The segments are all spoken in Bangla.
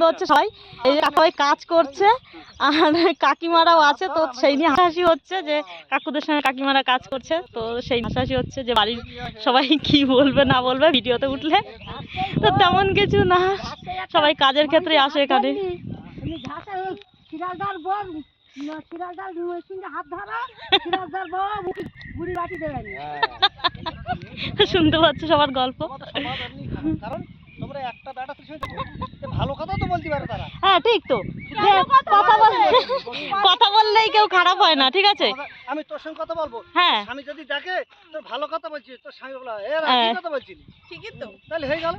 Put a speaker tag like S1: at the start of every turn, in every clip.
S1: হচ্ছে সবাই এই যে সবাই কাজ করছে আর কাকিমারাও আছে, তো সেই নিয়ে হাসাহাসি হচ্ছে যে কাকুদের সঙ্গে কাকিমারা কাজ করছে, তো সেই হাসাহাসি হচ্ছে যে বাড়ির সবাই কি বলবে না বলবে ভিডিওতে উঠলে। তো তেমন কিছু না, সবাই কাজের ক্ষেত্রে আসে এখানে। শুনতে পাচ্ছ সবার গল্প। হ্যাঁ ঠিক তো, কথা বললেই কেউ খারাপ হয় না, ঠিক আছে।
S2: আমি তোর সঙ্গে কথা বলবো,
S1: হ্যাঁ
S2: আমি যদি দেখে তোর ভালো কথা বলছি, তোর স্বামী বলা কথা বলছিলি, ঠিকই তো, তাহলে হয়ে গেল।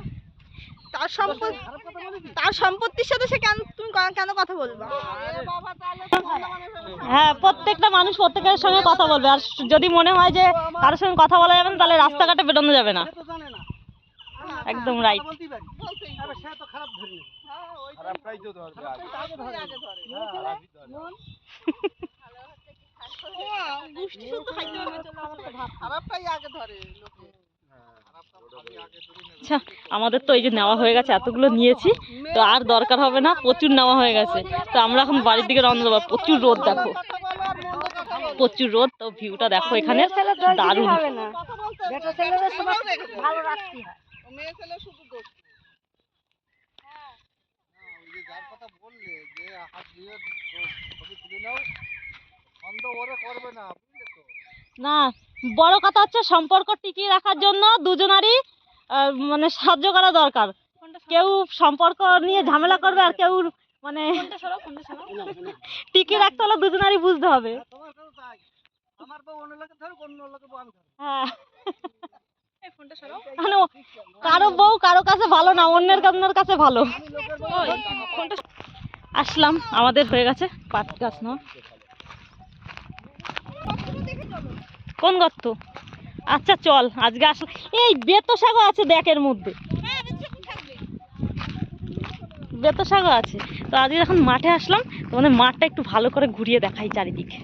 S2: তার সম্পত্তির সাথে সে তুমি কেন কথা বলবা?
S1: হ্যাঁ, প্রত্যেকটা মানুষ প্রত্যেকের সঙ্গে কথা বলবে, আর যদি মনে হয় যে কারোর সঙ্গে কথা বলা যাবে না তাহলে রাস্তাঘাটে বেরোনো যাবে না। একদম রাইট। আচ্ছা, আমাদের তো এই যে নেওয়া হয়ে গেছে, এতগুলো নিয়েছি তো আর দরকার হবে না, প্রচুর নেওয়া হয়ে গেছে। তো আমরা এখন বাড়ির দিকে রওনা দেবো। প্রচুর রোদ, দেখো প্রচুর রোদ। তো ভিউটা দেখো এখানে দারুণ। না, বড় কথা হচ্ছে সম্পর্ক টিকিয়ে রাখার জন্য দুজনারই মানে সাহায্য করা দরকার। কেউ সম্পর্ক নিয়ে ঝামেলা করবে আর কেউ মানে টিকিয়ে রাখতে হলে দুজনারই বুঝতে হবে। হ্যাঁ, মানে কারো বউ কারো কাছে ভালো না, অন্যের কাছে ভালো। আসলাম, আমাদের হয়ে গেছে পাট গাছ না। কোন গর্ত? আচ্ছা চল, আজকে আসলে এই বেতো শাকও আছে দেখের মধ্যে, বেতো শাকও আছে। তো আজকে যখন মাঠে আসলাম, তোমাদের মাঠটা একটু ভালো করে ঘুরিয়ে দেখাই চারিদিকে।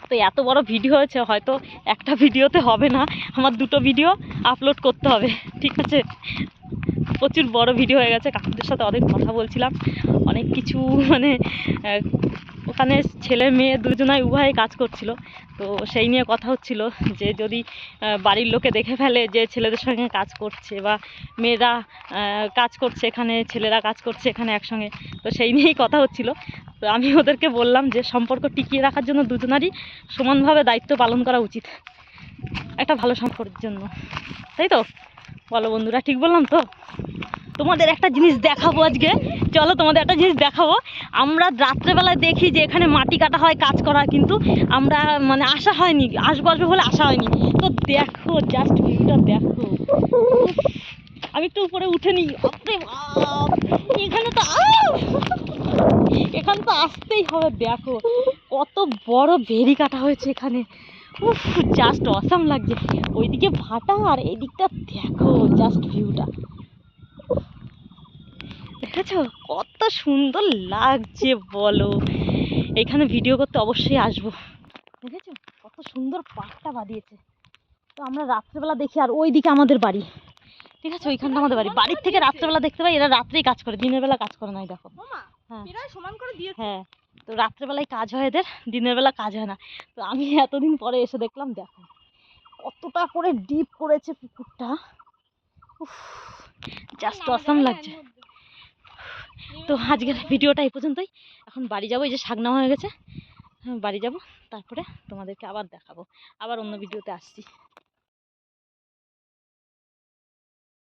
S1: তো এত বড় ভিডিও হয়েছে, হয়তো একটা ভিডিওতে হবে না, আমার দুটো ভিডিও আপলোড করতে হবে, ঠিক আছে। প্রচুর বড় ভিডিও হয়ে গেছে, কাকুদের সাথে অনেক কথা বলছিলাম, অনেক কিছু মানে ওখানে ছেলে মেয়ে দুজনাই উভয়ে কাজ করছিল, তো সেই নিয়ে কথা হচ্ছিল যে যদি বাড়ির লোকে দেখে ফেলে যে ছেলেদের সঙ্গে কাজ করছে বা মেয়েরা কাজ করছে এখানে, ছেলেরা কাজ করছে এখানে একসঙ্গে, তো সেই নিয়েই কথা হচ্ছিল। তো আমি ওদেরকে বললাম যে সম্পর্ক টিকিয়ে রাখার জন্য দুজনারই সমানভাবে দায়িত্ব পালন করা উচিত একটা ভালো সম্পর্কের জন্য, তাই তো বলো বন্ধুরা? ঠিক বললাম তো? তোমাদের একটা জিনিস দেখাবো আজকে, চলো তোমাদের একটা জিনিস দেখাবো। আমরা রাত্রেবেলায় দেখি যে এখানে মাটি কাটা হয়, কাজ করা, কিন্তু আমরা মানে আসা হয়নি, আসবো বলে আসা হয়নি। তো দেখো জাস্ট ভিউটা দেখো। আমি একটু উপরে উঠে নিই। এখানে তো আসতেই হবে, দেখো কত বড় ভেরি কাটা হয়েছে এখানে। উফ, জাস্ট অসাম লাগছে। ওইদিকে ভাটা আর এইদিকটা দেখো জাস্ট ভিউটা দেখেছো কত সুন্দর লাগছে বলো। এখানে ভিডিও করতে অবশ্যই আসবো। দেখেছো কত সুন্দর পাটটা বাঁধিয়েছে। তো আমরা রাত্রেবেলা দেখি, আর ওইদিকে আমাদের বাড়ি, ঠিক আছে, ওইখানটা আমাদের বাড়ি। বাড়ির থেকে রাত্রেবেলা দেখতে পাই, এরা রাত্রেই কাজ করে, দিনের বেলা কাজ করে না। দেখো হ্যাঁ হ্যাঁ, তো রাত্রেবেলায় কাজ হয় এদের, দিনের বেলা কাজ হয় না। তো আমি এতদিন পরে এসে দেখলাম, দেখো কতটা করে ডিপ করেছে পুকুরটা। উফ, জাস্ট অসাম লাগছে। তো আজকের ভিডিওটা এই পর্যন্তই। এখন বাড়ি যাবো, এই যে শাক নেওয়া হয়ে গেছে, বাড়ি যাব, তারপরে তোমাদেরকে আবার দেখাবো, আবার অন্য ভিডিওতে আসছি।